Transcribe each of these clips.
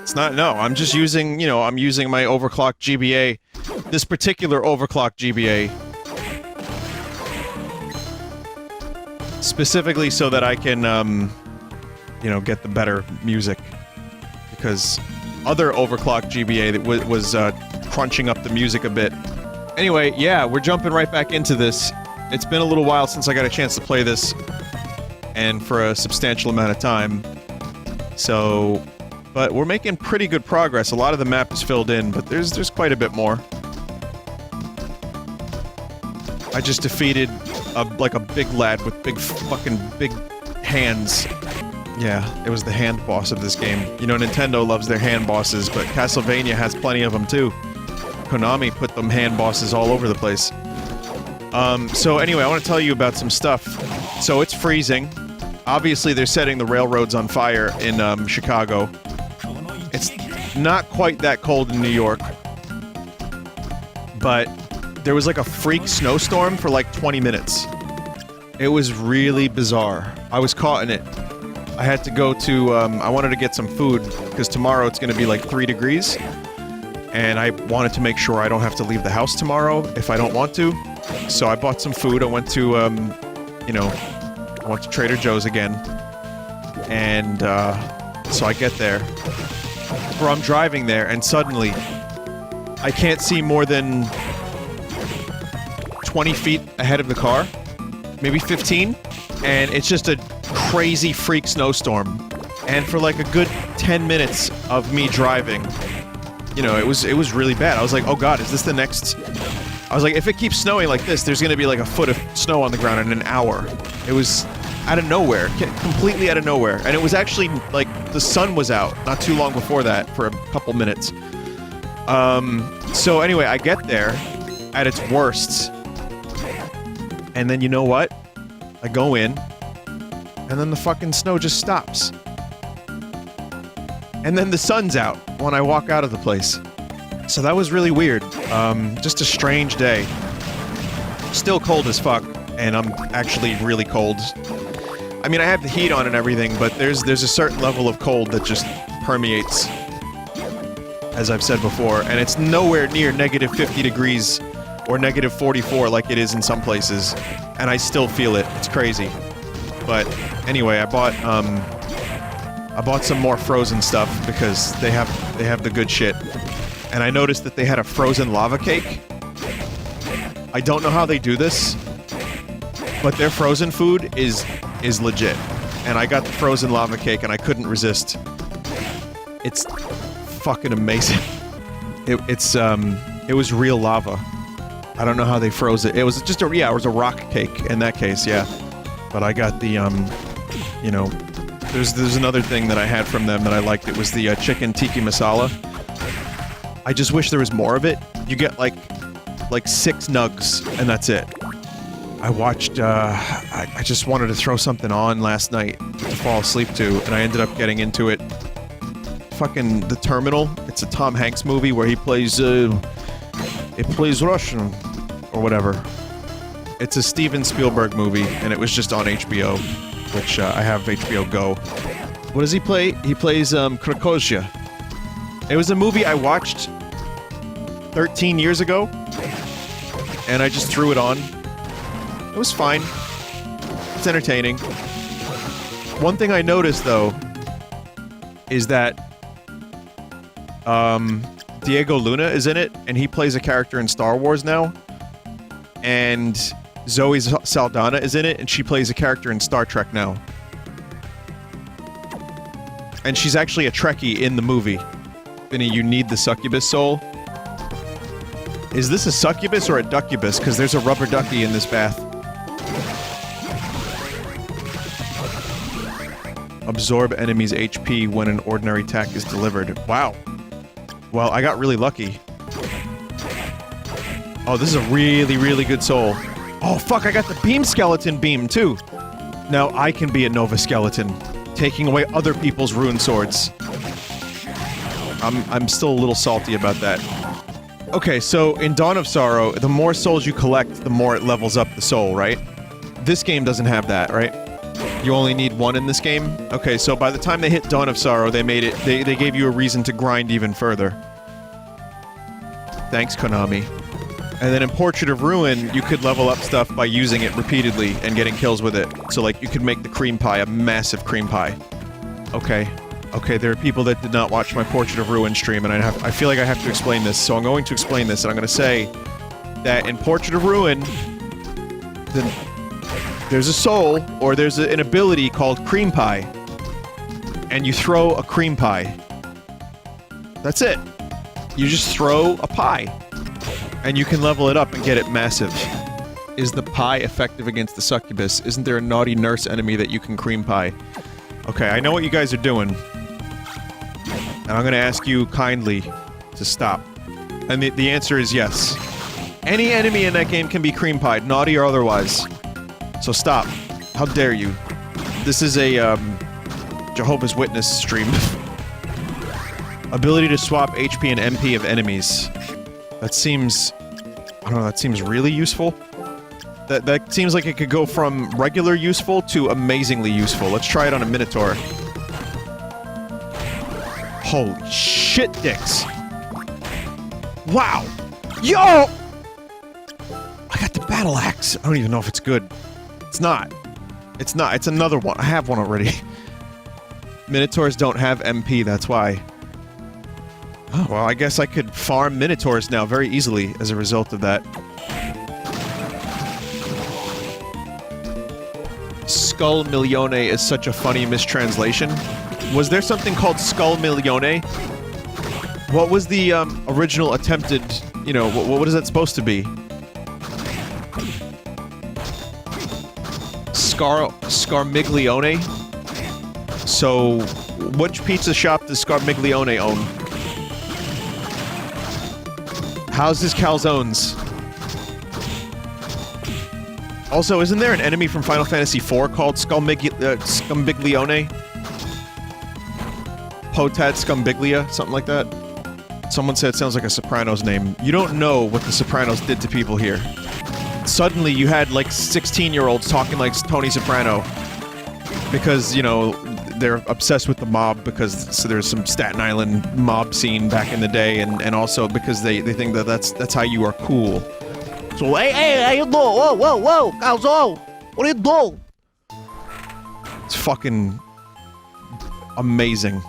It's not, no, I'm just using, you know, I'm using my overclocked GBA. This particular overclocked GBA. Specifically so that I can, you know, get the better music. Because other overclocked GBA that was crunching up the music a bit. Anyway, yeah, we're jumping right back into this. It's been a little while since I got a chance to play this. And for a substantial amount of time. So... But we're making pretty good progress. A lot of the map is filled in, but there's quite a bit more. I just defeated like a big lad with big hands. Yeah, it was the hand boss of this game. You know, Nintendo loves their hand bosses, but Castlevania has plenty of them too. Konami put them hand bosses all over the place. So anyway, I want to tell you about some stuff. So it's freezing. Obviously, they're setting the railroads on fire in Chicago. It's not quite that cold in New York, but there was like a freak snowstorm for like 20 minutes. It was really bizarre. I was caught in it. I had to go to, I wanted to get some food, because tomorrow it's going to be like 3 degrees, and I wanted to make sure I don't have to leave the house tomorrow if I don't want to. So I bought some food. I went to, you know, I went to Trader Joe's again, and so I get there. Where I'm driving there, and suddenly I can't see more than 20 feet ahead of the car, maybe 15, and it's just a crazy freak snowstorm. And for like a good 10 minutes of me driving, you know, it was really bad. I was like, oh god, is this the next... I was like, if it keeps snowing like this, there's gonna be like a foot of snow on the ground in an hour. It was out of nowhere, completely out of nowhere. And it was actually, like, the sun was out not too long before that for a couple minutes. So anyway, I get there at its worst. And then you know what? I go in, and then the fucking snow just stops. And then the sun's out when I walk out of the place. So that was really weird. Just a strange day. Still cold as fuck, and I'm actually really cold. I mean, I have the heat on and everything, but there's a certain level of cold that just permeates, as I've said before, and it's nowhere near negative 50 degrees or negative 44 like it is in some places, and I still feel it. It's crazy. But anyway, I bought some more frozen stuff because they have the good shit. And I noticed that they had a frozen lava cake. I don't know how they do this, but their frozen food is legit. And I got the frozen lava cake and I couldn't resist. It's fucking amazing. It was real lava. I don't know how they froze it. It was just it was a rock cake in that case, yeah. But I got the, you know, there's another thing that I had from them that I liked. It was the chicken tiki masala. I just wish there was more of it. You get like 6 nugs, and that's it. I watched, I just wanted to throw something on last night to fall asleep to, and I ended up getting into it. Fucking The Terminal. It's a Tom Hanks movie where he plays, Russian, or whatever. It's a Steven Spielberg movie, and it was just on HBO, which, I have HBO Go. What does he play? He plays, Krakozhia. It was a movie I watched 13 years ago, and I just threw it on. It was fine. It's entertaining. One thing I noticed, though, is that Diego Luna is in it, and he plays a character in Star Wars now. And Zoe Saldana is in it, and she plays a character in Star Trek now. And she's actually a Trekkie in the movie. Vinny, you need the succubus soul. Is this a succubus or a duccubus? Because there's a rubber ducky in this bath. Absorb enemies' HP when an ordinary attack is delivered. Wow. Well, I got really lucky. Oh, this is a really, really good soul. Oh, fuck, I got the beam skeleton beam, too. Now I can be a Nova Skeleton, taking away other people's rune swords. I'm still a little salty about that. Okay, so in Dawn of Sorrow, the more souls you collect, the more it levels up the soul, right? This game doesn't have that, right? You only need one in this game? Okay, so by the time they hit Dawn of Sorrow, they made it... They gave you a reason to grind even further. Thanks, Konami. And then in Portrait of Ruin, you could level up stuff by using it repeatedly and getting kills with it. So, like, you could make the cream pie a massive cream pie. Okay. Okay, there are people that did not watch my Portrait of Ruin stream, and I feel like I have to explain this, so I'm going to explain this, and I'm going to say that in Portrait of Ruin, there's a soul, or there's an ability called cream pie, and you throw a cream pie. That's it. You just throw a pie, and you can level it up and get it massive. Is the pie effective against the succubus? Isn't there a naughty nurse enemy that you can cream pie? Okay, I know what you guys are doing. And I'm gonna ask you kindly to stop. And the answer is yes. Any enemy in that game can be cream pied, naughty or otherwise. So stop. How dare you? This is a, Jehovah's Witness stream. Ability to swap HP and MP of enemies. That seems... I don't know, that seems really useful. That seems like it could go from regular useful to amazingly useful. Let's try it on a Minotaur. Holy shit, dicks! Wow! Yo! I got the battle axe. I don't even know if it's good. It's not. It's not. It's another one. I have one already. Minotaurs don't have MP, that's why. Oh, well, I guess I could farm Minotaurs now very easily as a result of that. Skull Milione is such a funny mistranslation. Was there something called Skull Milione? What was the, original attempted, you know, what is that supposed to be? Scarmiglione? So, which pizza shop does Scarmiglione own? How's his calzones? Also, isn't there an enemy from Final Fantasy IV called Scumbiglione? Potad Scumbiglia? Something like that? Someone said it sounds like a Sopranos name. You don't know what the Sopranos did to people here. Suddenly, you had, like, 16-year-olds talking like Tony Soprano. Because, you know, they're obsessed with the mob because so there's some Staten Island mob scene back in the day, and also because they think that that's how you are cool. So, hey, how you doing? Whoa, Calzone! What are you doing? It's fucking amazing.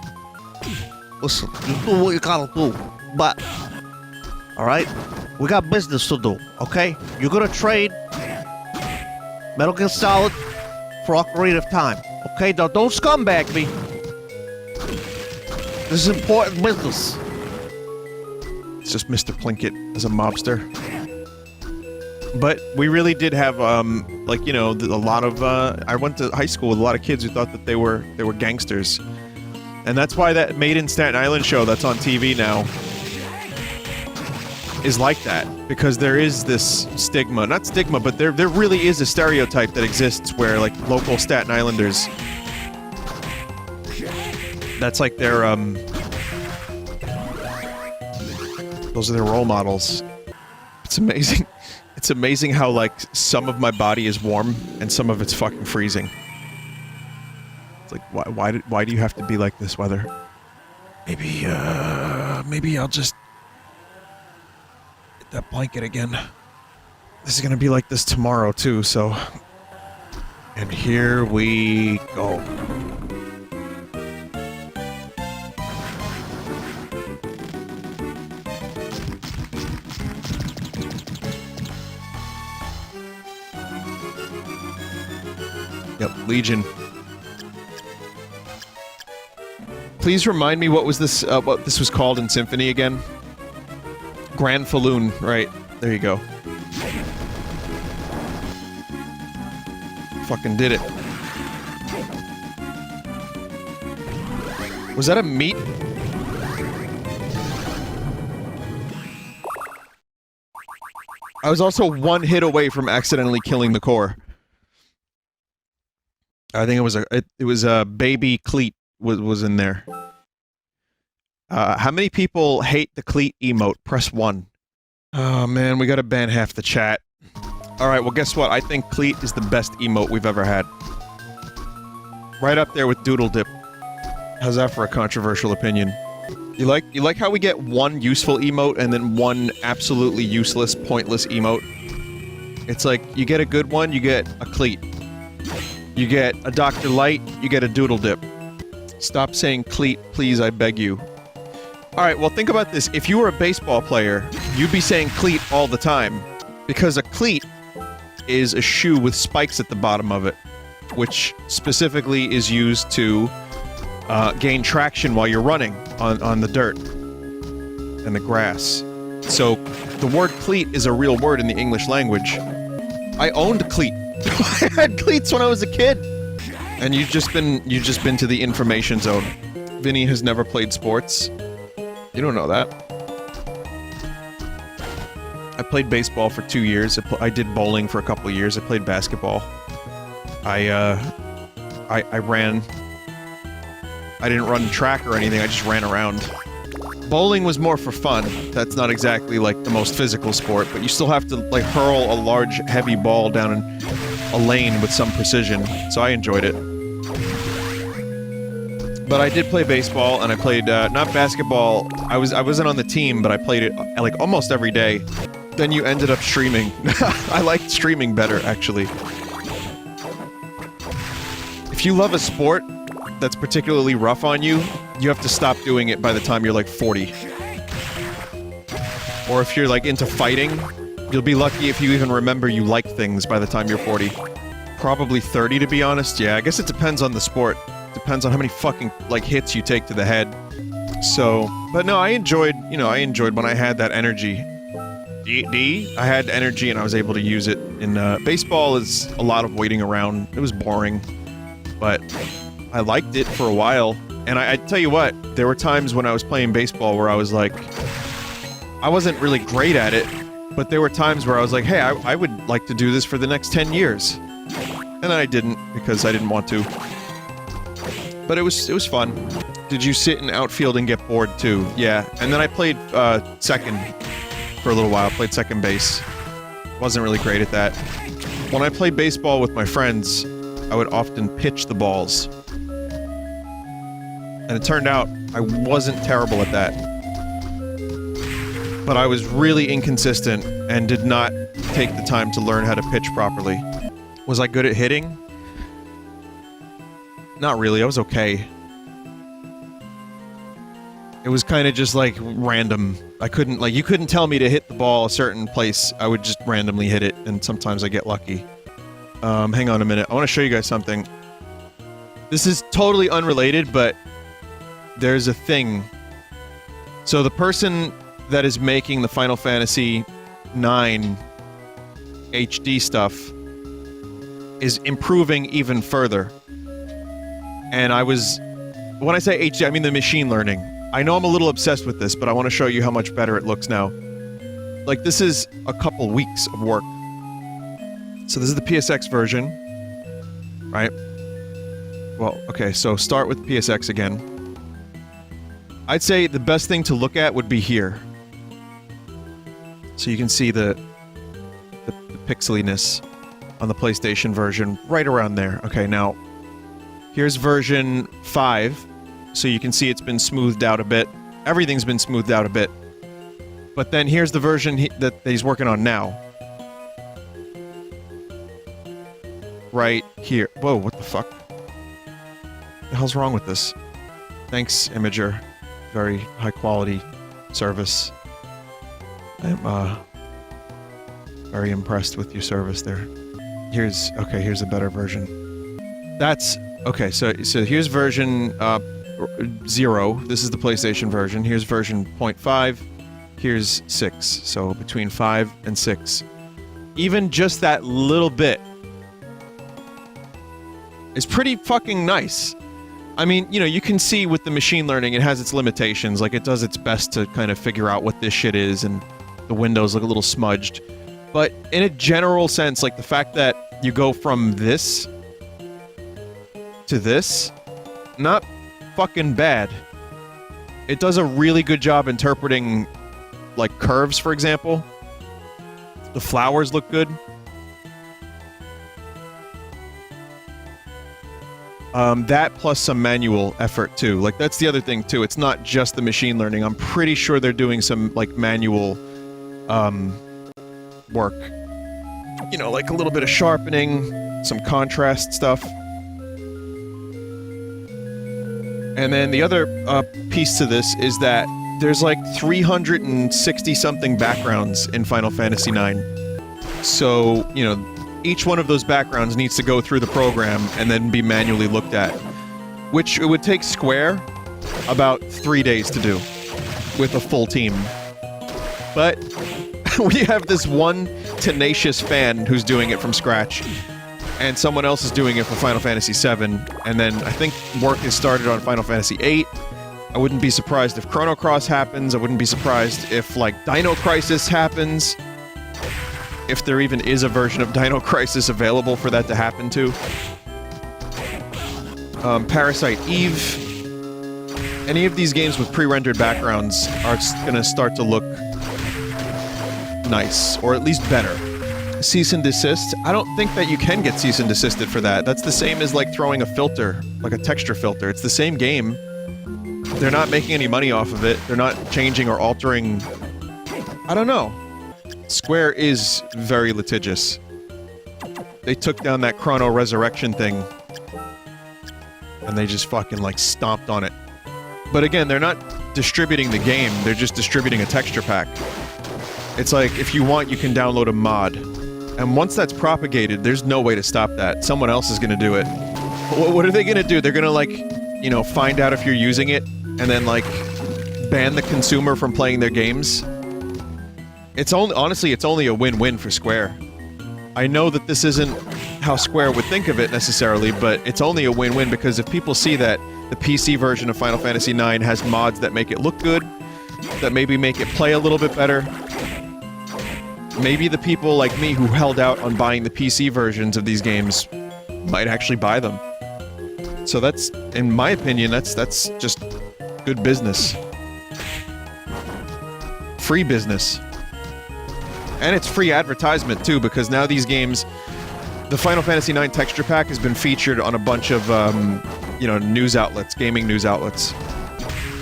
Listen, you do what you gotta do, but... Alright? We got business to do, okay? You're gonna trade Metal Gear Solid for Ocarina of Time, okay? Now don't scumbag me. This is important business. It's just Mr. Plinkett as a mobster. But we really did have, like, you know, a lot of, I went to high school with a lot of kids who thought that they were gangsters. And that's why that Made in Staten Island show that's on TV now is like that. Because there is this stigma, not stigma, but there really is a stereotype that exists where, like, local Staten Islanders, that's like their, those are their role models. It's amazing. It's amazing how, like, some of my body is warm and some of it's fucking freezing. It's like, why do you have to be like this weather? Maybe I'll just hit that blanket again. This is gonna be like this tomorrow, too, so... And here we go. Yep, Legion. Please remind me what was this, what this was called in Symphony again? Grand Falloon, right. There you go. Fucking did it. Was that a meat? I was also one hit away from accidentally killing the core. I think it was a baby Cleat was in there. How many people hate the Cleat emote? Press 1. Oh man, we gotta ban half the chat. Alright, well guess what? I think Cleat is the best emote we've ever had. Right up there with Doodle Dip. How's that for a controversial opinion? You like how we get one useful emote and then one absolutely useless, pointless emote? It's like, you get a good one, you get a cleat. You get a Dr. Light, you get a Doodle Dip. Stop saying cleat, please, I beg you. Alright, well think about this. If you were a baseball player, you'd be saying cleat all the time. Because a cleat is a shoe with spikes at the bottom of it, which specifically is used to gain traction while you're running on the dirt and the grass. So, the word cleat is a real word in the English language. I owned cleat. I had cleats when I was a kid! And you've just been to the information zone. Vinny has never played sports. You don't know that. I played baseball for 2 years. I did bowling for a couple of years. I played basketball. I ran. I didn't run track or anything, I just ran around. Bowling was more for fun. That's not exactly, like, the most physical sport, but you still have to, like, hurl a large, heavy ball down in a lane with some precision, so I enjoyed it. But I did play baseball, and I played, not basketball. I wasn't on the team, but I played it, like, almost every day. Then you ended up streaming. I liked streaming better, actually. If you love a sport that's particularly rough on you, you have to stop doing it by the time you're like 40. Or if you're like into fighting, you'll be lucky if you even remember you like things by the time you're 40. Probably 30 to be honest, yeah, I guess it depends on the sport. Depends on how many fucking, like, hits you take to the head. So, but no, I enjoyed when I had that energy. I had energy and I was able to use it. In, baseball is a lot of waiting around. It was boring. But I liked it for a while, and I tell you what, there were times when I was playing baseball where I was like, I wasn't really great at it, but there were times where I was like, hey, I would like to do this for the next 10 years. And then I didn't, because I didn't want to. But it was fun. Did you sit in outfield and get bored too? Yeah, and then I played second for a little while, played second base. Wasn't really great at that. When I played baseball with my friends, I would often pitch the balls. And it turned out I wasn't terrible at that. But I was really inconsistent and did not take the time to learn how to pitch properly. Was I good at hitting? Not really, I was okay. It was kind of just like random. I couldn't, like, you couldn't tell me to hit the ball a certain place. I would just randomly hit it, and sometimes I get lucky. Hang on a minute. I want to show you guys something. This is totally unrelated, but there's a thing. So the person that is making the Final Fantasy IX HD stuff is improving even further. And when I say HD, I mean the machine learning. I know I'm a little obsessed with this, but I want to show you how much better it looks now. Like, this is a couple weeks of work. So this is the PSX version, right? Well, okay, so start with PSX again. I'd say the best thing to look at would be here. So you can see the pixeliness on the PlayStation version right around there. Okay, now, here's version 5. So you can see it's been smoothed out a bit. Everything's been smoothed out a bit. But then here's the version that he's working on now. Right here. Whoa, what the fuck? What the hell's wrong with this? Thanks, Imager. Very high quality service. I'm, very impressed with your service there. Here's a better version. Okay, so here's version, 0. This is the PlayStation version. Here's version 0.5. Here's 6. So between 5 and 6. Even just that little bit is pretty fucking nice. I mean, you know, you can see with the machine learning, it has its limitations. Like, it does its best to kind of figure out what this shit is, and the windows look a little smudged. But in a general sense, like, the fact that you go from this to this, not fucking bad. It does a really good job interpreting, like, curves, for example. The flowers look good. That plus some manual effort too. Like that's the other thing too. It's not just the machine learning. I'm pretty sure they're doing some like manual work. You know, like a little bit of sharpening, some contrast stuff. And then the other piece to this is that there's like 360 something backgrounds in Final Fantasy IX. So, you know, each one of those backgrounds needs to go through the program and then be manually looked at. Which it would take Square about 3 days to do with a full team. But we have this one tenacious fan who's doing it from scratch. And someone else is doing it for Final Fantasy VII, and then I think work is started on Final Fantasy VIII. I wouldn't be surprised if Chrono Cross happens. I wouldn't be surprised if, like, Dino Crisis happens. If there even is a version of Dino Crisis available for that to happen to. Parasite Eve. Any of these games with pre-rendered backgrounds are gonna start to look nice, or at least better. Cease and desist. I don't think that you can get cease and desisted for that. That's the same as like throwing a filter, like a texture filter. It's the same game. They're not making any money off of it. They're not changing or altering. I don't know. Square is very litigious. They took down that Chrono Resurrection thing. And they just fucking like stomped on it. But again, they're not distributing the game. They're just distributing a texture pack. It's like, if you want, you can download a mod. And once that's propagated, there's no way to stop that. Someone else is gonna do it. What are they gonna do? They're gonna, like, you know, find out if you're using it, and then, like, ban the consumer from playing their games? It's only, honestly, it's only a win-win for Square. I know that this isn't how Square would think of it, necessarily, but it's only a win-win, because if people see that the PC version of Final Fantasy IX has mods that make it look good, that maybe make it play a little bit better, maybe the people like me who held out on buying the PC versions of these games might actually buy them. So that's, in my opinion, that's just good business. Free business. And it's free advertisement too, because now these games, the Final Fantasy IX texture pack has been featured on a bunch of, you know, news outlets, gaming news outlets.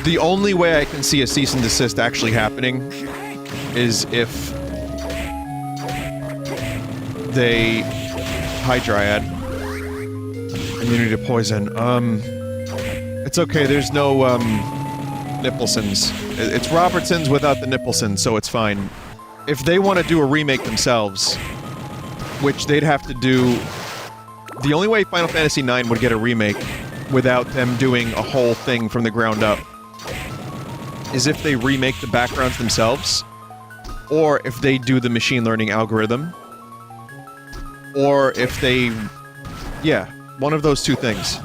The only way I can see a cease and desist actually happening is if they... Hi, Dryad. Immunity to poison. It's okay, there's no, Nippelsons. It's Robertsons without the Nippelsons, so it's fine. If they want to do a remake themselves, which they'd have to do... The only way Final Fantasy IX would get a remake without them doing a whole thing from the ground up is if they remake the backgrounds themselves, or if they do the machine learning algorithm, or if they... yeah, one of those two things.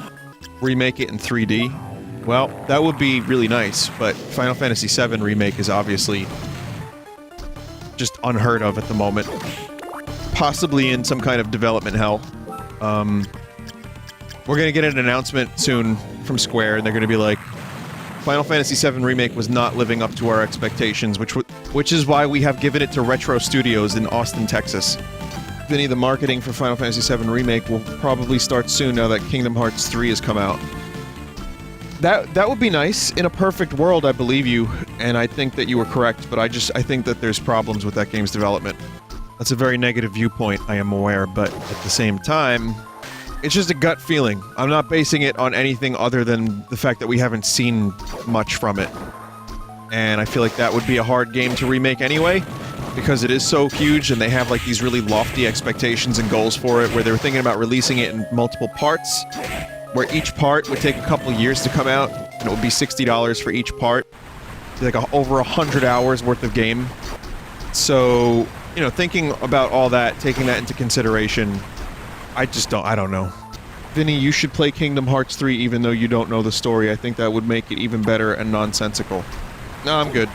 Remake it in 3D. Well, that would be really nice, but Final Fantasy VII Remake is obviously just unheard of at the moment. Possibly in some kind of development hell. We're gonna get an announcement soon from Square, and they're gonna be like, Final Fantasy VII Remake was not living up to our expectations, which is why we have given it to Retro Studios in Austin, Texas. Vinny, the marketing for Final Fantasy VII Remake will probably start soon now that Kingdom Hearts 3 has come out. That would be nice. In a perfect world, I believe you, and I think that you were correct, but I think that there's problems with that game's development. That's a very negative viewpoint, I am aware, but at the same time, it's just a gut feeling. I'm not basing it on anything other than the fact that we haven't seen much from it. And I feel like that would be a hard game to remake anyway, because it is so huge and they have like these really lofty expectations and goals for it, where they were thinking about releasing it in multiple parts, where each part would take a couple years to come out, and it would be $60 for each part. Like over 100 hours worth of game. So, you know, thinking about all that, taking that into consideration, I don't know. Vinny, you should play Kingdom Hearts 3 even though you don't know the story. I think that would make it even better and nonsensical. No, I'm good.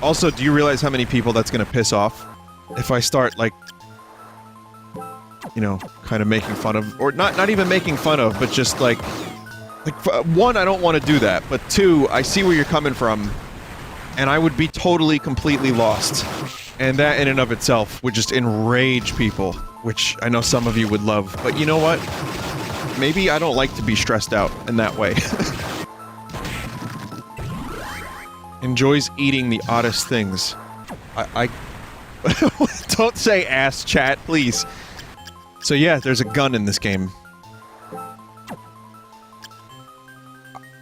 Also, do you realize how many people that's gonna piss off? If I start, like, you know, kind of making fun of, or not even making fun of, but just like, one, I don't want to do that, but two, I see where you're coming from, and I would be totally, completely lost. And that in and of itself would just enrage people, which I know some of you would love. But you know what? maybe I don't like to be stressed out in that way. Enjoys eating the oddest things. I don't say ass, chat, please. So yeah, there's a gun in this game.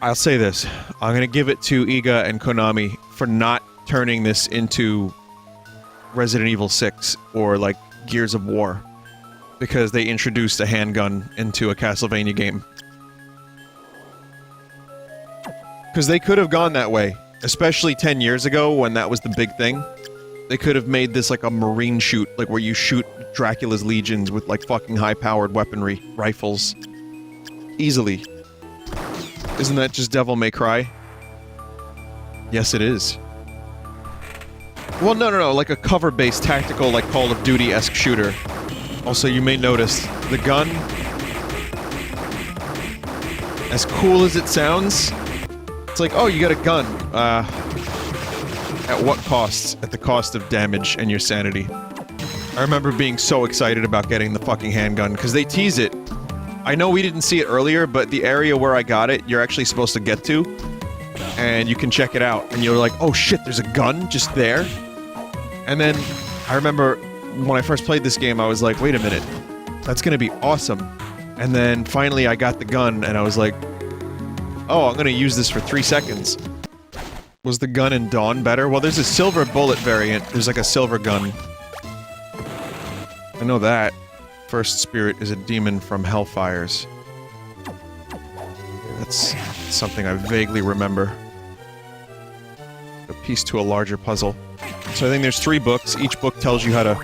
I'll say this. I'm gonna give it to Iga and Konami for not turning this into Resident Evil 6 or, like, Gears of War. Because they introduced a handgun into a Castlevania game. Because they could have gone that way. Especially 10 years ago, when that was the big thing. They could have made this like a marine shoot, like where you shoot Dracula's legions with, like, fucking high-powered weaponry. Rifles. Easily. Isn't that just Devil May Cry? Yes, it is. Well, no, like a cover-based tactical, like, Call of Duty-esque shooter. Also, you may notice, the gun... as cool as it sounds, it's like, oh, you got a gun. At what cost? At the cost of damage and your sanity. I remember being so excited about getting the fucking handgun, because they tease it. I know we didn't see it earlier, but the area where I got it, you're actually supposed to get to. And you can check it out, and you're like, oh shit, there's a gun just there? And then, I remember when I first played this game, I was like, wait a minute, that's gonna be awesome. And then finally I got the gun, and I was like, oh, I'm gonna use this for 3 seconds. Was the gun in Dawn better? Well, there's a silver bullet variant. There's like a silver gun. I know that. First spirit is a demon from Hellfires. That's something I vaguely remember. A piece to a larger puzzle. So I think there's 3 books. Each book tells you how to...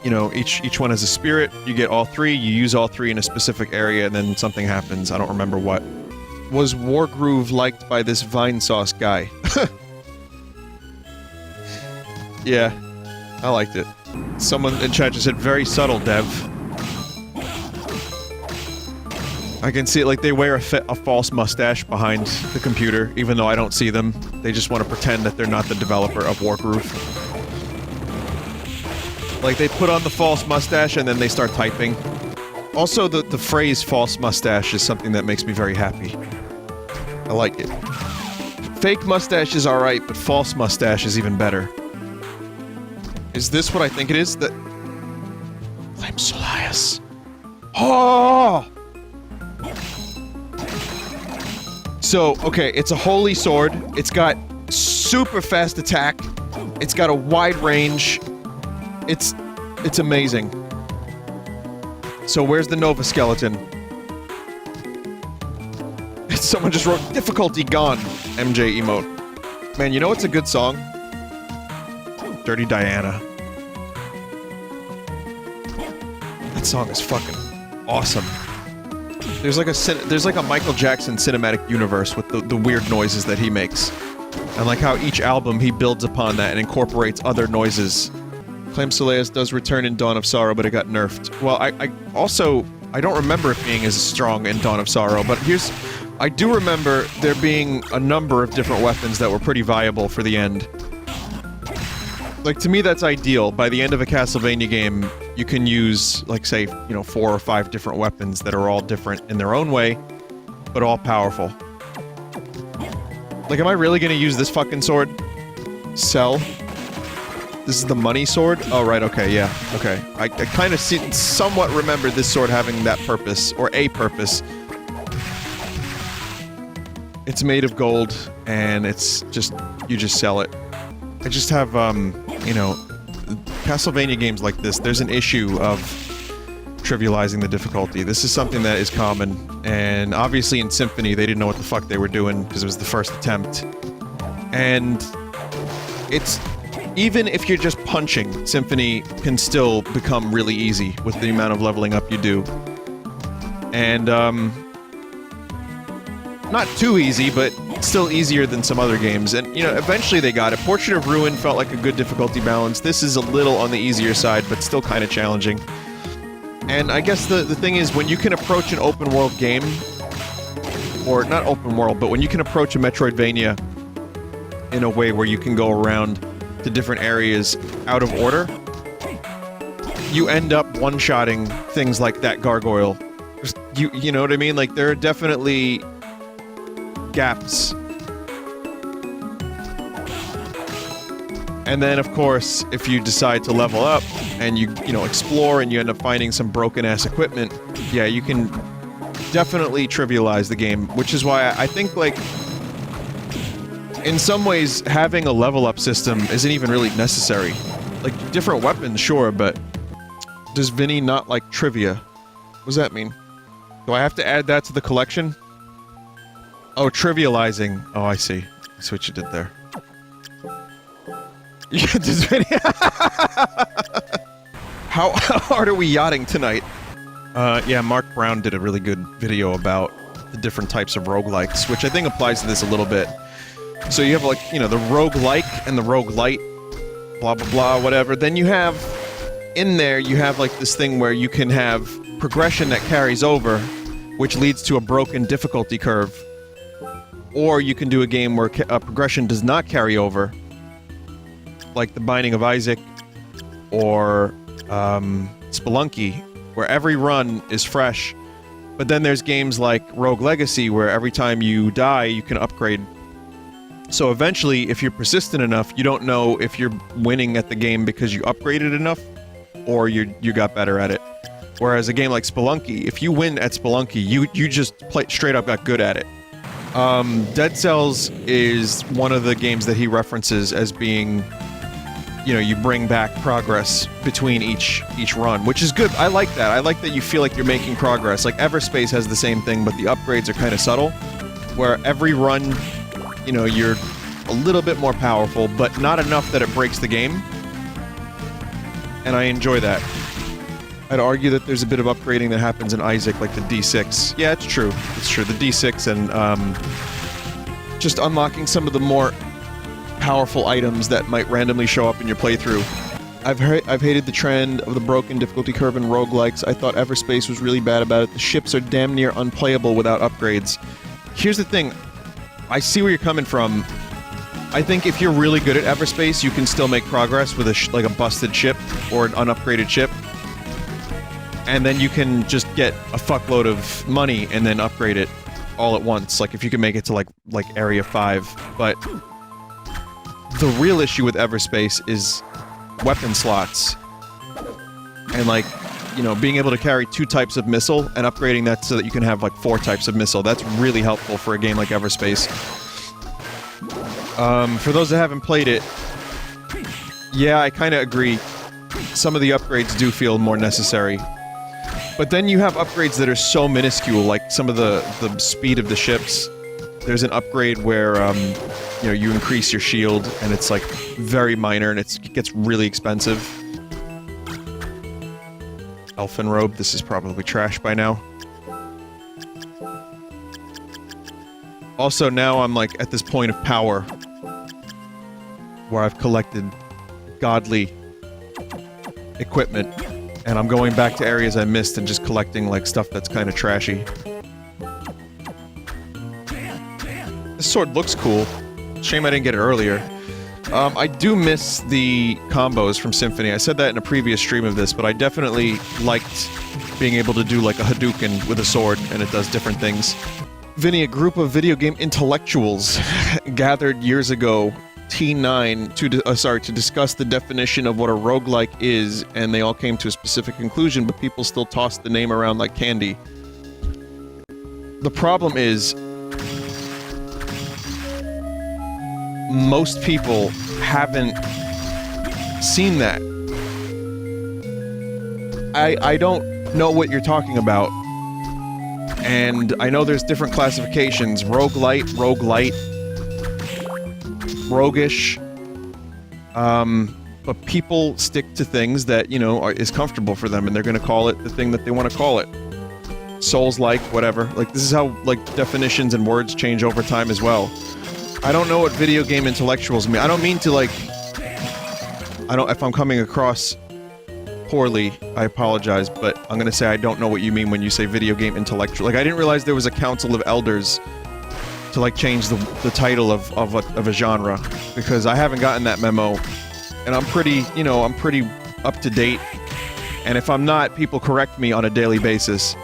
You know, each one has a spirit. You get all 3, you use all 3 in a specific area, and then something happens. I don't remember what. Was Wargroove liked by this Vinesauce guy? Yeah, I liked it. Someone in chat just said, very subtle, Dev. I can see it, like, they wear a false mustache behind the computer, even though I don't see them. They just want to pretend that they're not the developer of Wargroove. Like, they put on the false mustache and then they start typing. Also, the phrase false mustache is something that makes me very happy. I like it. Fake mustache is alright, but false mustache is even better. Is this what I think it is? Flame Solias. Oh! So, okay, it's a holy sword. It's got super fast attack. It's got a wide range. It's amazing. So where's the Nova Skeleton? Someone just wrote, difficulty gone, MJ emote. Man, you know what's a good song? Dirty Diana. That song is fucking awesome. There's like a Michael Jackson cinematic universe with the weird noises that he makes. And like how each album he builds upon that and incorporates other noises. Flame Solias does return in Dawn of Sorrow, but it got nerfed. Well, I don't remember it being as strong in Dawn of Sorrow, but I do remember there being a number of different weapons that were pretty viable for the end. Like, to me, that's ideal. By the end of a Castlevania game, you can use, like, say, you know, 4 or 5 different weapons that are all different in their own way, but all powerful. Like, am I really gonna use this fucking sword? Sell? This is the money sword? Oh, right, okay, yeah, okay. I kind of somewhat remember this sword having that purpose, or a purpose. It's made of gold, and it's just, you just sell it. I just have, you know, Castlevania games like this, there's an issue of trivializing the difficulty. This is something that is common, and obviously in Symphony they didn't know what the fuck they were doing, because it was the first attempt. And it's... even if you're just punching, Symphony can still become really easy with the amount of leveling up you do. And, not too easy, but still easier than some other games. And, you know, eventually they got it. Portrait of Ruin felt like a good difficulty balance. This is a little on the easier side, but still kind of challenging. And I guess the thing is, when you can approach an open world game, or not open world, but when you can approach a Metroidvania in a way where you can go around to different areas out of order, you end up one-shotting things like that gargoyle. Just You know what I mean? Like, there are definitely gaps. And then, of course, if you decide to level up and you know, explore and you end up finding some broken-ass equipment, yeah, you can definitely trivialize the game, which is why I think, like, in some ways, having a level-up system isn't even really necessary. Like, different weapons, sure, but does Vinny not like trivia? What does that mean? Do I have to add that to the collection? Oh, trivializing. Oh, I see. I see what you did there. Does Vinny... How hard are we yachting tonight? Yeah, Mark Brown did a really good video about the different types of roguelikes, which I think applies to this a little bit. So you have, like, you know, the roguelike and the roguelite, blah blah blah, whatever. Then you have, in there, you have, like, this thing where you can have progression that carries over, which leads to a broken difficulty curve. Or you can do a game where progression does not carry over, like The Binding of Isaac, or Spelunky, where every run is fresh. But then there's games like Rogue Legacy, where every time you die, you can upgrade. So eventually, if you're persistent enough, you don't know if you're winning at the game because you upgraded enough, or you got better at it. Whereas a game like Spelunky, if you win at Spelunky, you just straight up got good at it. Dead Cells is one of the games that he references as being, you know, you bring back progress between each run, which is good. I like that. I like that you feel like you're making progress. Like, Everspace has the same thing, but the upgrades are kind of subtle, where every run, you know, you're a little bit more powerful, but not enough that it breaks the game. And I enjoy that. I'd argue that there's a bit of upgrading that happens in Isaac, like the D6. Yeah, it's true. It's true. The D6 and, just unlocking some of the more powerful items that might randomly show up in your playthrough. I've hated the trend of the broken difficulty curve in roguelikes. I thought Everspace was really bad about it. The ships are damn near unplayable without upgrades. Here's the thing. I see where you're coming from. I think if you're really good at Everspace, you can still make progress with like a busted ship or an unupgraded ship. And then you can just get a fuckload of money and then upgrade it all at once. Like, if you can make it to like Area 5. But the real issue with Everspace is weapon slots. And, like, you know, being able to carry 2 types of missile and upgrading that so that you can have, like, 4 types of missile. That's really helpful for a game like Everspace. For those that haven't played it, yeah, I kinda agree. Some of the upgrades do feel more necessary. But then you have upgrades that are so minuscule, like some of the speed of the ships. There's an upgrade where, you know, you increase your shield, and it's, like, very minor, and it gets really expensive. Elfin Robe, this is probably trash by now. Also, now I'm, like, at this point of power, where I've collected godly equipment, and I'm going back to areas I missed and just collecting, like, stuff that's kind of trashy. This sword looks cool. Shame I didn't get it earlier. I do miss the combos from Symphony. I said that in a previous stream of this, but I definitely liked being able to do, like, a Hadouken with a sword, and it does different things. Vinny, a group of video game intellectuals gathered years ago, T9, to discuss the definition of what a roguelike is, and they all came to a specific conclusion, but people still toss the name around like candy. The problem is, most people haven't seen that. I don't know what you're talking about. And I know there's different classifications. Roguelite, roguelite, roguish. But people stick to things that, you know, is comfortable for them, and they're gonna call it the thing that they want to call it. Souls-like, whatever. Like, this is how, like, definitions and words change over time as well. I don't know what video game intellectuals mean. I don't mean to, like... if I'm coming across poorly, I apologize, but I'm gonna say I don't know what you mean when you say video game intellectual. Like, I didn't realize there was a council of elders to, like, change the title of a genre, because I haven't gotten that memo, and I'm pretty, you know, I'm pretty up to date, and if I'm not, people correct me on a daily basis.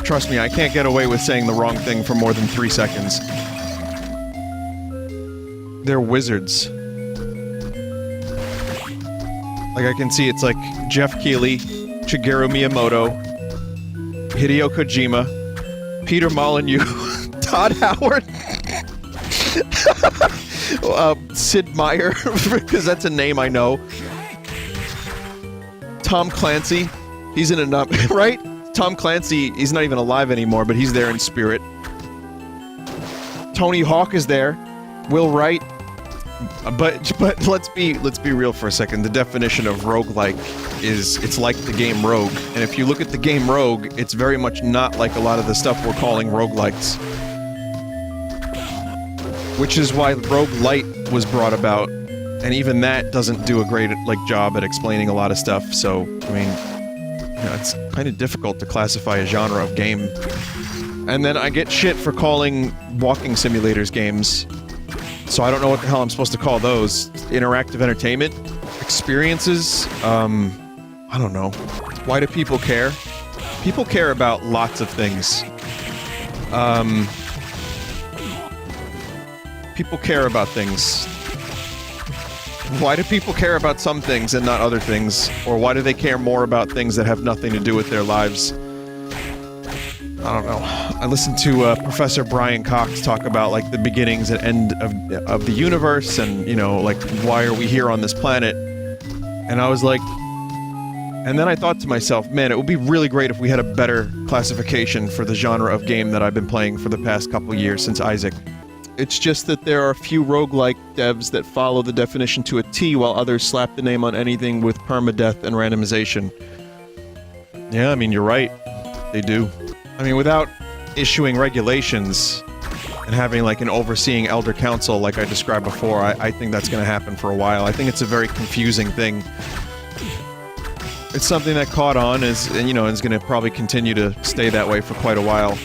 Trust me, I can't get away with saying the wrong thing for more than 3 seconds. They're wizards. Like, I can see it's like Jeff Keighley, Shigeru Miyamoto, Hideo Kojima, Peter Molyneux, Todd Howard, Sid Meier, because that's a name I know. Tom Clancy, he's in a right? Tom Clancy, he's not even alive anymore, but he's there in spirit. Tony Hawk is there. Will Wright. But let's be real for a second. The definition of roguelike is it's like the game Rogue. And if you look at the game Rogue, it's very much not like a lot of the stuff we're calling roguelikes. Which is why roguelite was brought about. And even that doesn't do a great job at explaining a lot of stuff. So, I mean, it's kind of difficult to classify a genre of game. And then I get shit for calling walking simulators games. So I don't know what the hell I'm supposed to call those. Interactive entertainment? Experiences? I don't know. Why do people care? People care about lots of things. People care about things. Why do people care about some things and not other things? Or why do they care more about things that have nothing to do with their lives? I don't know. I listened to Professor Brian Cox talk about, like, the beginnings and end of the universe and, you know, like, why are we here on this planet? And I was like... And then I thought to myself, man, it would be really great if we had a better classification for the genre of game that I've been playing for the past couple years since Isaac. It's just that there are a few roguelike devs that follow the definition to a T while others slap the name on anything with permadeath and randomization. Yeah, I mean, you're right. They do. I mean, without issuing regulations and having, like, an overseeing elder council like I described before, I think that's going to happen for a while. I think it's a very confusing thing. It's something that caught on, and, you know, is going to probably continue to stay that way for quite a while.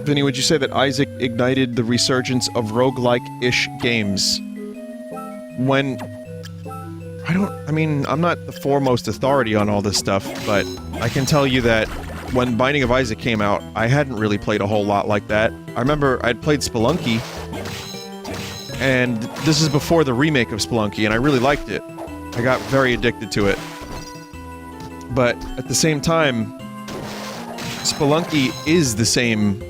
Vinny, would you say that Isaac ignited the resurgence of roguelike-ish games? When... I mean, I'm not the foremost authority on all this stuff, but I can tell you that when Binding of Isaac came out, I hadn't really played a whole lot like that. I remember I'd played Spelunky, and this is before the remake of Spelunky, and I really liked it. I got very addicted to it. But at the same time, Spelunky is the same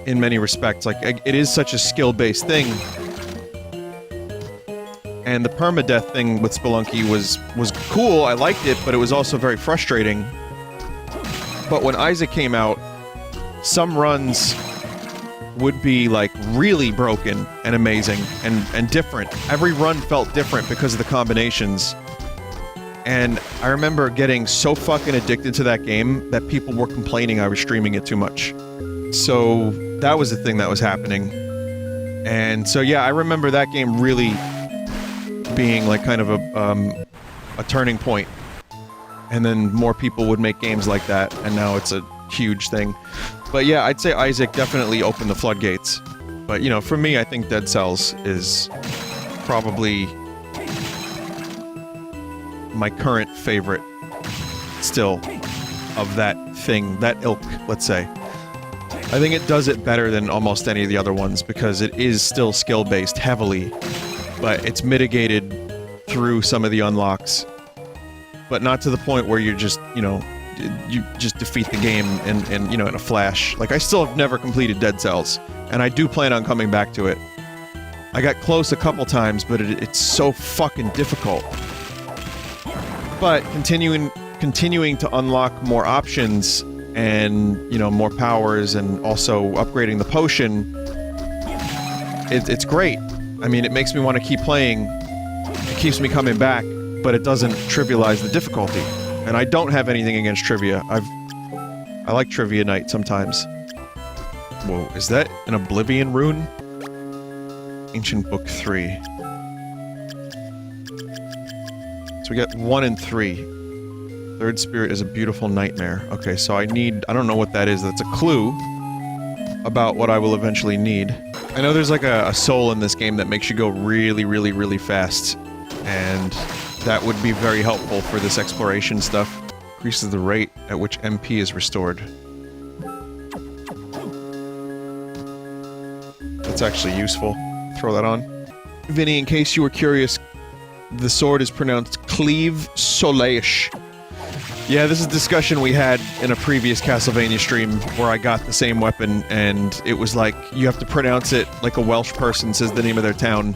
in many respects. Like, it is such a skill-based thing. And the permadeath thing with Spelunky was cool, I liked it, but it was also very frustrating. But when Isaac came out, some runs would be, like, really broken and amazing and different. Every run felt different because of the combinations. And I remember getting so fucking addicted to that game that people were complaining I was streaming it too much. So that was the thing that was happening. And so yeah, I remember that game really being like kind of a turning point. And then more people would make games like that, and now it's a huge thing. But yeah, I'd say Isaac definitely opened the floodgates. But, you know, for me, I think Dead Cells is probably my current favorite still of that thing, that ilk, let's say. I think it does it better than almost any of the other ones because it is still skill-based heavily, but it's mitigated through some of the unlocks. But not to the point where you're just, you know, you just defeat the game in you know, in a flash. Like, I still have never completed Dead Cells, and I do plan on coming back to it. I got close a couple times, but it's so fucking difficult. But continuing to unlock more options and, you know, more powers and also upgrading the potion, it's great. I mean, it makes me want to keep playing. It keeps me coming back, but it doesn't trivialize the difficulty. And I don't have anything against trivia. I like trivia night sometimes. Whoa, is that an Oblivion rune? Ancient Book 3. So we got 1 and 3. Third Spirit is a beautiful nightmare. Okay, so I don't know what that is. That's a clue about what I will eventually need. I know there's like a soul in this game that makes you go really, really, really fast. And that would be very helpful for this exploration stuff. Increases the rate at which MP is restored. That's actually useful. Throw that on. Vinny, in case you were curious, the sword is pronounced Cleave Soleish. Yeah, this is a discussion we had in a previous Castlevania stream where I got the same weapon, and it was like, you have to pronounce it like a Welsh person says the name of their town.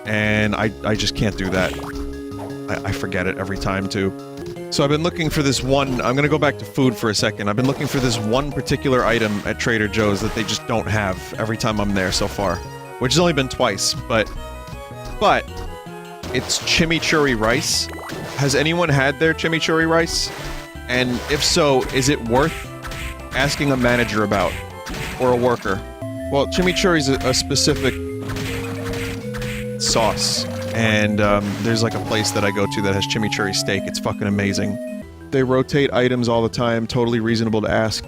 And I just can't do that. I forget it every time, too. So I've been looking for this one... I'm gonna go back to food for a second. I've been looking for this one particular item at Trader Joe's that they just don't have every time I'm there so far. Which has only been twice, but... It's chimichurri rice. Has anyone had their chimichurri rice? And if so, is it worth asking a manager about? Or a worker? Well, chimichurri is a specific sauce. And there's like a place that I go to that has chimichurri steak. It's fucking amazing. They rotate items all the time. Totally reasonable to ask.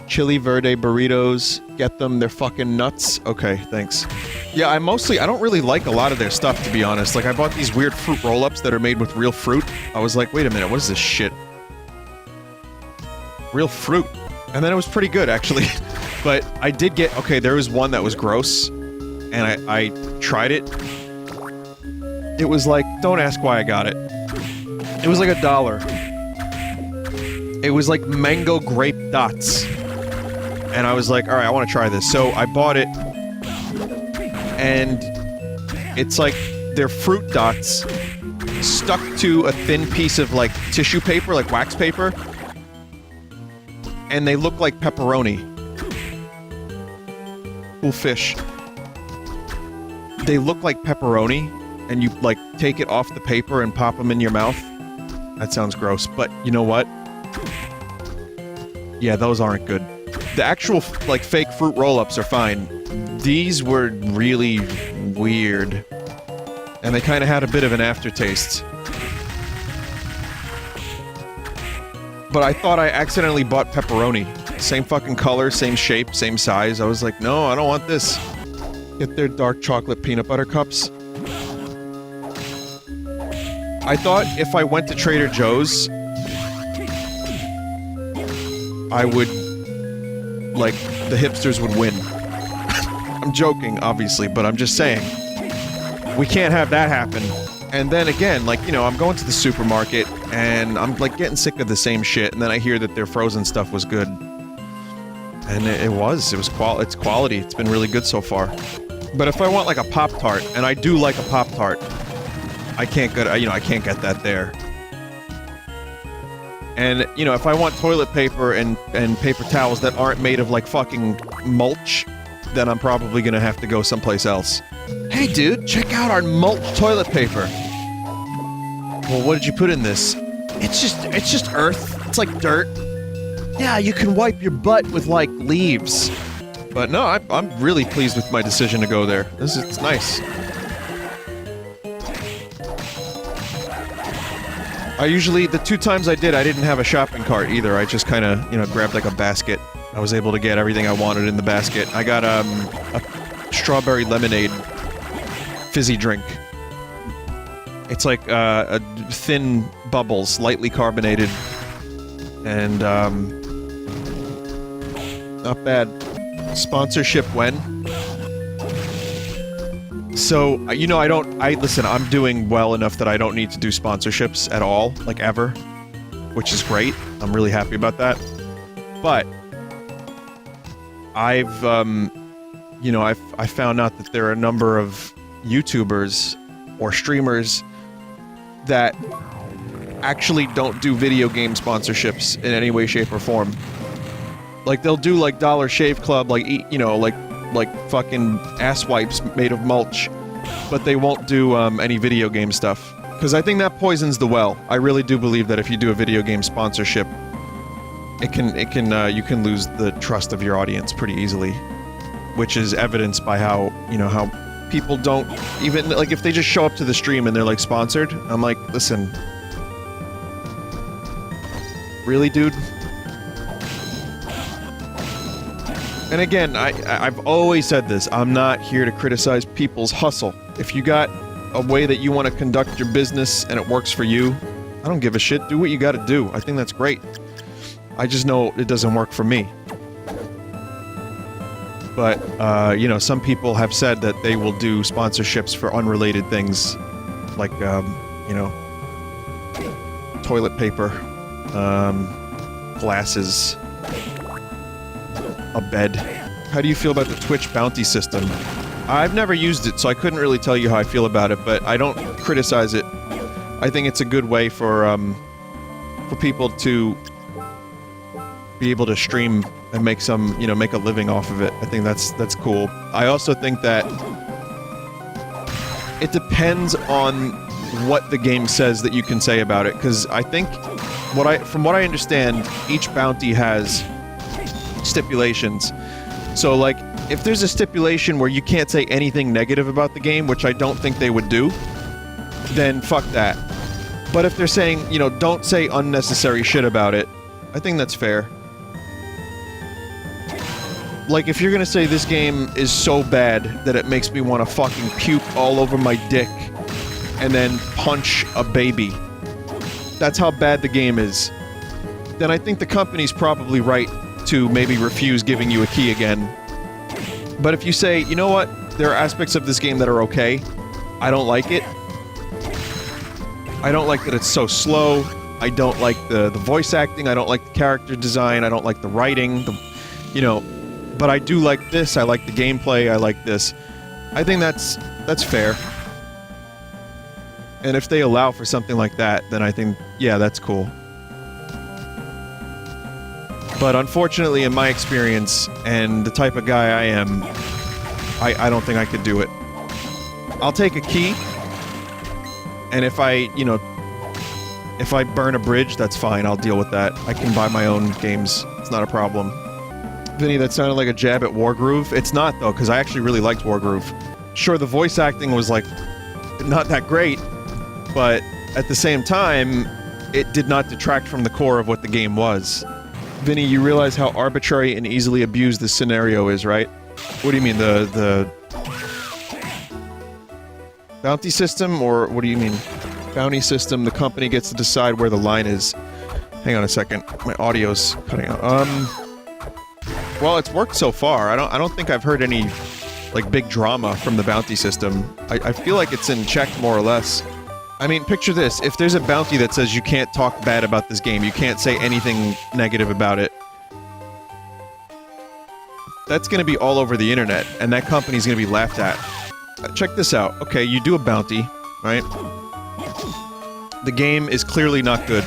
Chili verde burritos. Get them. They're fucking nuts. Okay, thanks. Yeah, I don't really like a lot of their stuff, to be honest. Like, I bought these weird fruit roll-ups that are made with real fruit. I was like, wait a minute, what is this shit? Real fruit. And then it was pretty good, actually. But I did get... Okay, there was one that was gross. And I tried it. It was like... Don't ask why I got it. It was like $1. It was like mango grape dots. And I was like, alright, I want to try this. So I bought it. And it's like they're fruit dots stuck to a thin piece of like tissue paper, like wax paper, and they look like pepperoni. Cool fish. They look like pepperoni, and you like take it off the paper and pop them in your mouth. That sounds gross, but you know what? Yeah, those aren't good. The actual like fake fruit roll-ups are fine. These were really weird. And they kind of had a bit of an aftertaste. But I thought I accidentally bought pepperoni. Same fucking color, same shape, same size. I was like, no, I don't want this. Get their dark chocolate peanut butter cups. I thought if I went to Trader Joe's, I would... like, the hipsters would win. I'm joking, obviously, but I'm just saying. We can't have that happen. And then again, like, you know, I'm going to the supermarket, and I'm, like, getting sick of the same shit, and then I hear that their frozen stuff was good. And it's quality. It's been really good so far. But if I want, like, a Pop-Tart, and I do like a Pop-Tart, I can't get that there. And, you know, if I want toilet paper and paper towels that aren't made of, like, fucking mulch, then I'm probably gonna have to go someplace else. Hey, dude, check out our mulch toilet paper! Well, what did you put in this? It's just earth. It's like dirt. Yeah, you can wipe your butt with, like, leaves. But no, I'm really pleased with my decision to go there. It's nice. The 2 times I did, I didn't have a shopping cart either. I just kinda, you know, grabbed like a basket. I was able to get everything I wanted in the basket. I got, a strawberry lemonade fizzy drink. It's like, a thin bubbles, lightly carbonated. And, not bad. Sponsorship when? So, you know, listen, I'm doing well enough that I don't need to do sponsorships at all, like ever. Which is great. I'm really happy about that. But, I found out that there are a number of YouTubers or streamers that actually don't do video game sponsorships in any way, shape, or form. Like, they'll do, like, Dollar Shave Club, like, you know, like fucking ass wipes made of mulch, but they won't do, any video game stuff. Because I think that poisons the well. I really do believe that if you do a video game sponsorship, you can lose the trust of your audience pretty easily. Which is evidenced by how, you know, how people don't even, like, if they just show up to the stream and they're, like, sponsored, I'm like, listen. Really, dude? And again, I've always said this, I'm not here to criticize people's hustle. If you got a way that you want to conduct your business and it works for you, I don't give a shit. Do what you gotta do. I think that's great. I just know it doesn't work for me. But, you know, some people have said that they will do sponsorships for unrelated things. Like, you know, toilet paper, glasses, a bed. How do you feel about the Twitch bounty system? I've never used it, so I couldn't really tell you how I feel about it, but I don't criticize it. I think it's a good way for people to be able to stream and make some, you know, make a living off of it. I think that's cool. I also think that it depends on what the game says that you can say about it, because I think from what I understand, each bounty has stipulations. So, like, if there's a stipulation where you can't say anything negative about the game, which I don't think they would do, then fuck that. But if they're saying, you know, don't say unnecessary shit about it, I think that's fair. Like, if you're gonna say this game is so bad that it makes me want to fucking puke all over my dick and then punch a baby, that's how bad the game is, then I think the company's probably right to maybe refuse giving you a key again. But if you say, you know what, there are aspects of this game that are okay, I don't like it. I don't like that it's so slow, I don't like the voice acting, I don't like the character design, I don't like the writing, you know, but I do like this, I like the gameplay, I like this. I think that's fair. And if they allow for something like that, then I think, yeah, that's cool. But unfortunately, in my experience, and the type of guy I am, I don't think I could do it. I'll take a key, and if I, you know, if I burn a bridge, that's fine, I'll deal with that. I can buy my own games, it's not a problem. Vinny, that sounded like a jab at Wargroove. It's not, though, because I actually really liked Wargroove. Sure, the voice acting was, like, not that great, but at the same time, it did not detract from the core of what the game was. Vinny, you realize how arbitrary and easily abused this scenario is, right? What do you mean, the bounty system, or what do you mean? Bounty system, the company gets to decide where the line is. Hang on a second, my audio's cutting out. Well, it's worked so far. I don't think I've heard any, like, big drama from the bounty system. I feel like it's in check, more or less. I mean, picture this. If there's a bounty that says you can't talk bad about this game, you can't say anything negative about it, that's gonna be all over the internet, and that company's gonna be laughed at. Check this out. Okay, you do a bounty, right? The game is clearly not good.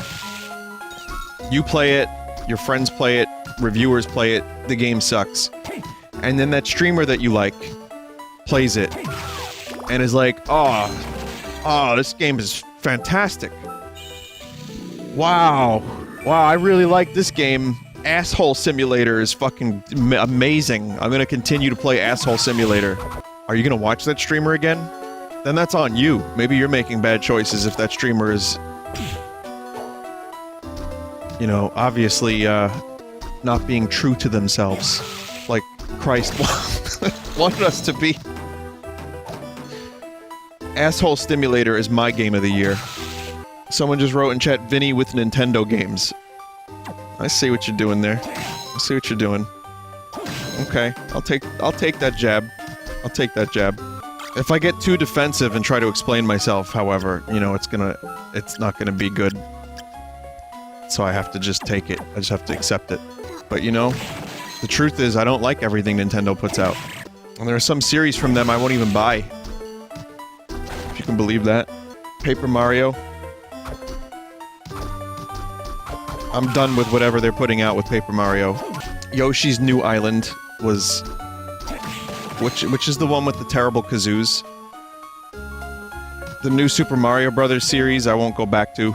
You play it, your friends play it, reviewers play it, the game sucks. And then that streamer that you like plays it, and is like, oh, this game is fantastic. Wow, I really like this game. Asshole Simulator is fucking amazing. I'm gonna continue to play Asshole Simulator. Are you gonna watch that streamer again? Then that's on you. Maybe you're making bad choices if that streamer is, you know, obviously, not being true to themselves. Like Christ wanted us to be. Asshole Stimulator is my game of the year. Someone just wrote in chat, Vinny with Nintendo games. I see what you're doing there. I see what you're doing. Okay, I'll take that jab. I'll take that jab. If I get too defensive and try to explain myself, however, you know, it's not gonna be good. So I have to just take it. I just have to accept it. But you know, the truth is I don't like everything Nintendo puts out. And there are some series from them I won't even buy. If you can believe that. Paper Mario. I'm done with whatever they're putting out with Paper Mario. Yoshi's New Island was... Which is the one with the terrible kazoos? The new Super Mario Brothers series I won't go back to.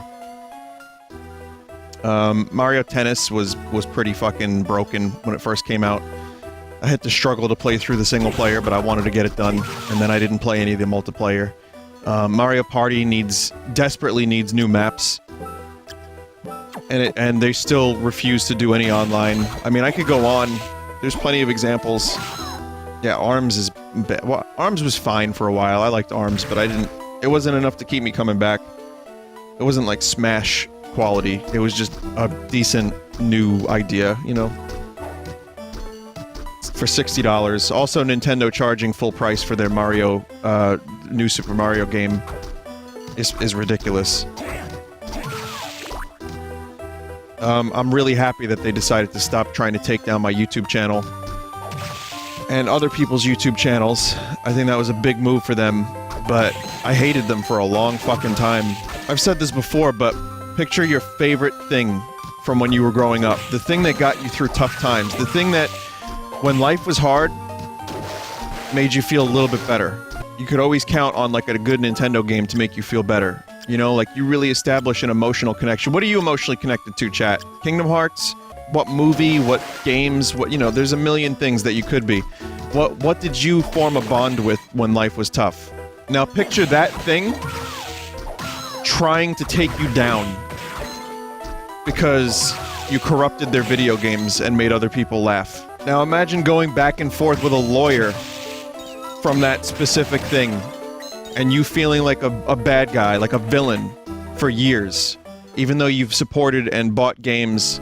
Mario Tennis was pretty fucking broken when it first came out. I had to struggle to play through the single player, but I wanted to get it done, and then I didn't play any of the multiplayer. Mario Party desperately needs new maps. And they still refuse to do any online. I mean, I could go on. There's plenty of examples. Yeah, ARMS is... Well, ARMS was fine for a while. I liked ARMS, but it wasn't enough to keep me coming back. It wasn't like Smash quality. It was just a decent new idea, you know? For $60. Also, Nintendo charging full price for their Mario, new Super Mario game is ridiculous. I'm really happy that they decided to stop trying to take down my YouTube channel and other people's YouTube channels. I think that was a big move for them, but I hated them for a long fucking time. I've said this before, but picture your favorite thing from when you were growing up. The thing that got you through tough times. The thing that, when life was hard, made you feel a little bit better. You could always count on like a good Nintendo game to make you feel better. You know, like you really establish an emotional connection. What are you emotionally connected to, chat? Kingdom Hearts? What movie? What games? What, you know, there's a million things that you could be. What did you form a bond with when life was tough? Now picture that thing trying to take you down because you corrupted their video games and made other people laugh. Now imagine going back and forth with a lawyer from that specific thing and you feeling like a bad guy, like a villain for years, even though you've supported and bought games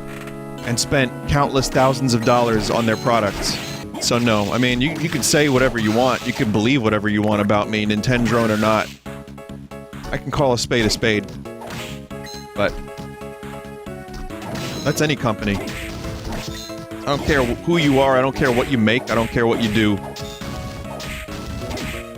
and spent countless thousands of dollars on their products. So no, I mean, you can say whatever you want, you can believe whatever you want about me, Nintendrone or not. I can call a spade, but that's any company. I don't care who you are, I don't care what you make, I don't care what you do.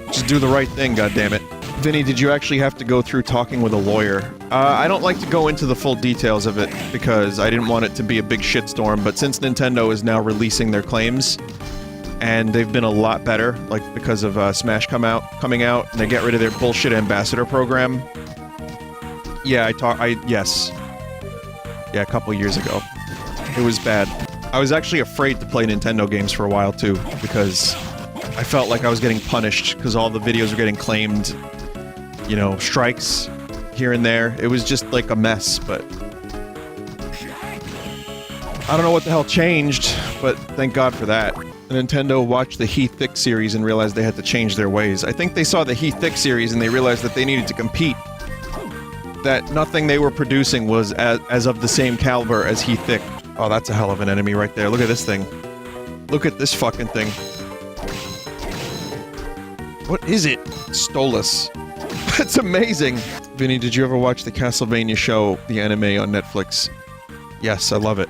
Just do the right thing, goddammit. Vinny, did you actually have to go through talking with a lawyer? I don't like to go into the full details of it because I didn't want it to be a big shitstorm, but since Nintendo is now releasing their claims, and they've been a lot better, like because of Smash coming out, and they get rid of their bullshit ambassador program. Yeah, yes. Yeah, a couple years ago. It was bad. I was actually afraid to play Nintendo games for a while too, because I felt like I was getting punished because all the videos were getting claimed, you know, strikes here and there. It was just like a mess, but I don't know what the hell changed, but thank God for that. Nintendo watched the He Thick series and realized they had to change their ways. I think they saw the He Thick series and they realized that they needed to compete. That nothing they were producing was as of the same caliber as He Thick. Oh, that's a hell of an enemy right there. Look at this thing. Look at this fucking thing. What is it? Stolas. That's amazing! Vinny, did you ever watch the Castlevania show, the anime on Netflix? Yes, I love it.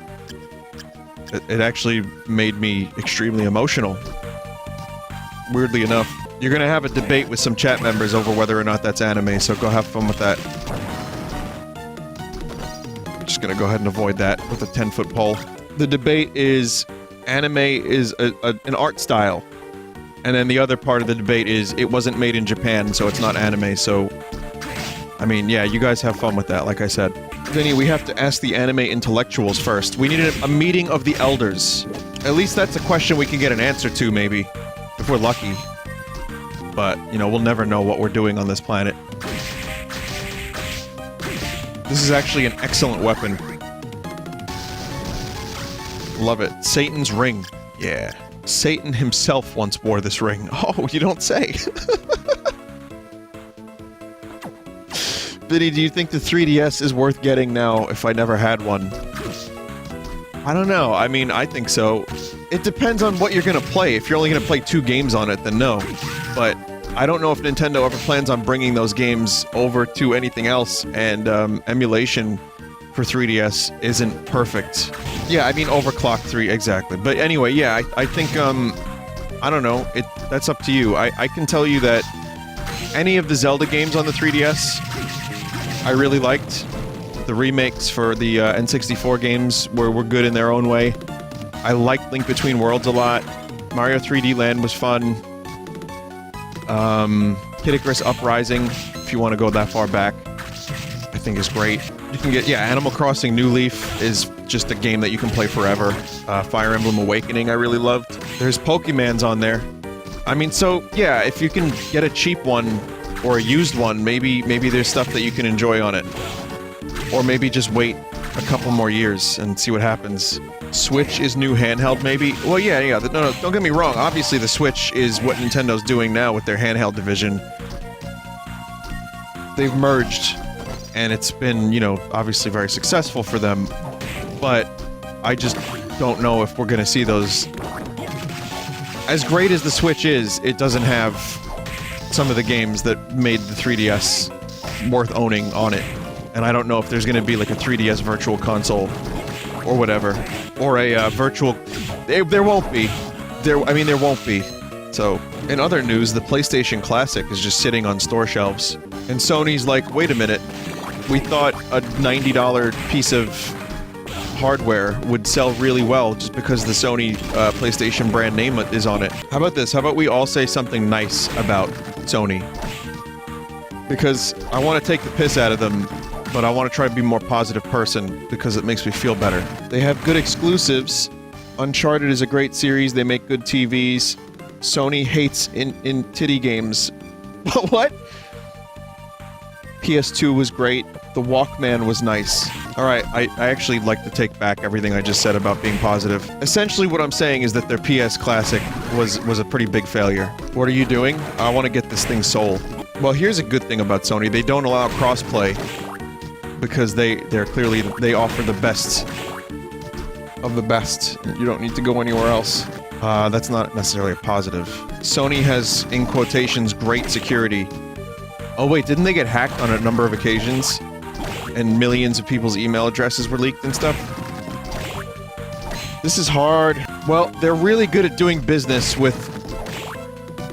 It actually made me extremely emotional. Weirdly enough. You're gonna have a debate with some chat members over whether or not that's anime, so go have fun with that. I'm just gonna go ahead and avoid that with a 10-foot pole. The debate is, anime is an art style. And then the other part of the debate is, it wasn't made in Japan, so it's not anime, so... I mean, yeah, you guys have fun with that, like I said. Vinny, we have to ask the anime intellectuals first. We needed a meeting of the elders. At least that's a question we can get an answer to, maybe. If we're lucky. But, you know, we'll never know what we're doing on this planet. This is actually an excellent weapon. Love it. Satan's ring. Yeah. Satan himself once wore this ring. Oh, you don't say. Vinny, do you think the 3DS is worth getting now if I never had one? I don't know. I mean, I think so. It depends on what you're gonna play. If you're only gonna play 2 games on it, then no. But I don't know if Nintendo ever plans on bringing those games over to anything else, and emulation for 3DS isn't perfect. Yeah, I mean overclock 3, exactly. But anyway, yeah, I think, I don't know, that's up to you. I can tell you that any of the Zelda games on the 3DS, I really liked. The remakes for the N64 games were good in their own way. I liked Link Between Worlds a lot. Mario 3D Land was fun. Kid Icarus Uprising, if you want to go that far back, I think is great. You can get, yeah, Animal Crossing New Leaf is just a game that you can play forever. Fire Emblem Awakening I really loved. There's Pokemans on there. I mean, so, yeah, if you can get a cheap one, or a used one, maybe there's stuff that you can enjoy on it. Or maybe just wait a couple more years and see what happens. Switch is new handheld, maybe? Well, yeah, no, don't get me wrong. Obviously, the Switch is what Nintendo's doing now with their handheld division. They've merged. and it's been, you know, obviously very successful for them, but I just don't know if we're gonna see those. As great as the Switch is, it doesn't have some of the games that made the 3DS worth owning on it. And I don't know if there's gonna be like a 3DS virtual console or whatever, or a virtual. There won't be. There won't be. So, in other news, the PlayStation Classic is just sitting on store shelves, and Sony's like, wait a minute, we thought a $90 piece of hardware would sell really well just because the Sony PlayStation brand name is on it. How about this? How about we all say something nice about Sony? Because I want to take the piss out of them, but I want to try to be a more positive person because it makes me feel better. They have good exclusives. Uncharted is a great series. They make good TVs. Sony hates in titty games. What? PS2 was great. The Walkman was nice. Alright, I actually like to take back everything I just said about being positive. Essentially what I'm saying is that their PS Classic was a pretty big failure. What are you doing? I want to get this thing sold. Well, here's a good thing about Sony. They don't allow crossplay because they're clearly, they offer the best of the best. You don't need to go anywhere else. That's not necessarily a positive. Sony has, in quotations, great security. Oh wait, didn't they get hacked on a number of occasions? And millions of people's email addresses were leaked and stuff? This is hard. Well, they're really good at doing business with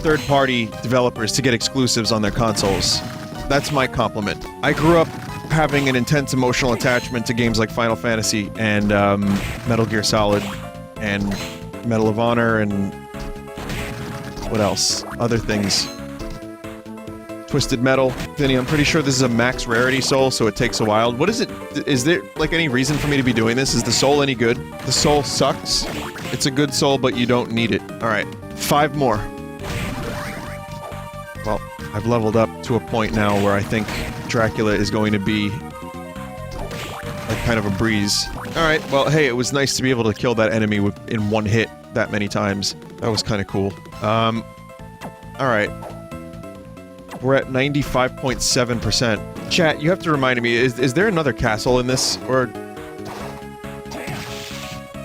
third-party developers to get exclusives on their consoles. That's my compliment. I grew up having an intense emotional attachment to games like Final Fantasy and Metal Gear Solid and Medal of Honor and what else? Other things. Twisted Metal. Vinny, I'm pretty sure this is a max rarity soul, so it takes a while. What is it? Is there, like, any reason for me to be doing this? Is the soul any good? The soul sucks. It's a good soul, but you don't need it. Alright, 5 more. Well, I've leveled up to a point now where I think Dracula is going to be like kind of a breeze. Alright, well, hey, it was nice to be able to kill that enemy in one hit that many times. That was kind of cool. Alright. We're at 95.7%. Chat, you have to remind me, is there another castle in this, or...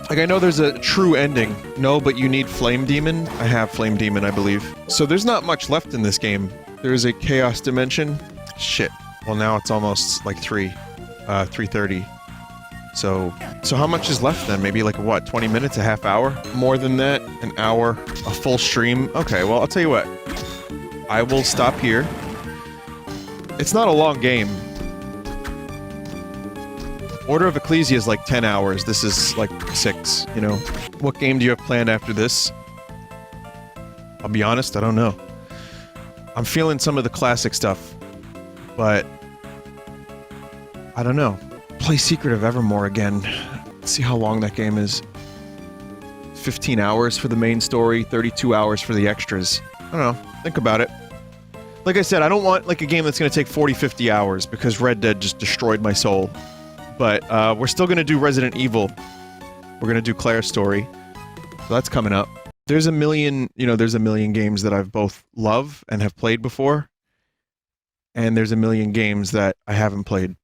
Like, I know there's a true ending. No, but you need Flame Demon? I have Flame Demon, I believe. So there's not much left in this game. There's a Chaos Dimension. Shit. Well, now it's almost, like, 3:30. So how much is left then? Maybe, like, what, 20 minutes? A half hour? More than that? An hour? A full stream? Okay, well, I'll tell you what. I will stop here. It's not a long game. Order of Ecclesia is like 10 hours. This is like 6, you know. What game do you have planned after this? I'll be honest, I don't know. I'm feeling some of the classic stuff, but I don't know. Play Secret of Evermore again. Let's see how long that game is. 15 hours for the main story, 32 hours for the extras. I don't know. Think about it. Like I said, I don't want like a game that's going to take 40, 50 hours because Red Dead just destroyed my soul. But we're still going to do Resident Evil. We're going to do Claire's story. So that's coming up. There's a million, you know, there's a million games that I've both loved and have played before. And there's a million games that I haven't played.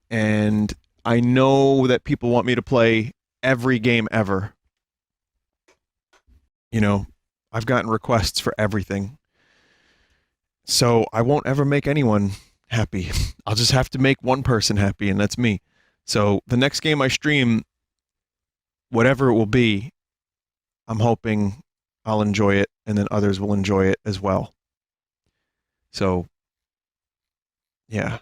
And I know that people want me to play every game ever. You know, I've gotten requests for everything. So I won't ever make anyone happy. I'll just have to make one person happy, and that's me. So the next game I stream, whatever it will be, I'm hoping I'll enjoy it, and then others will enjoy it as well. So, yeah.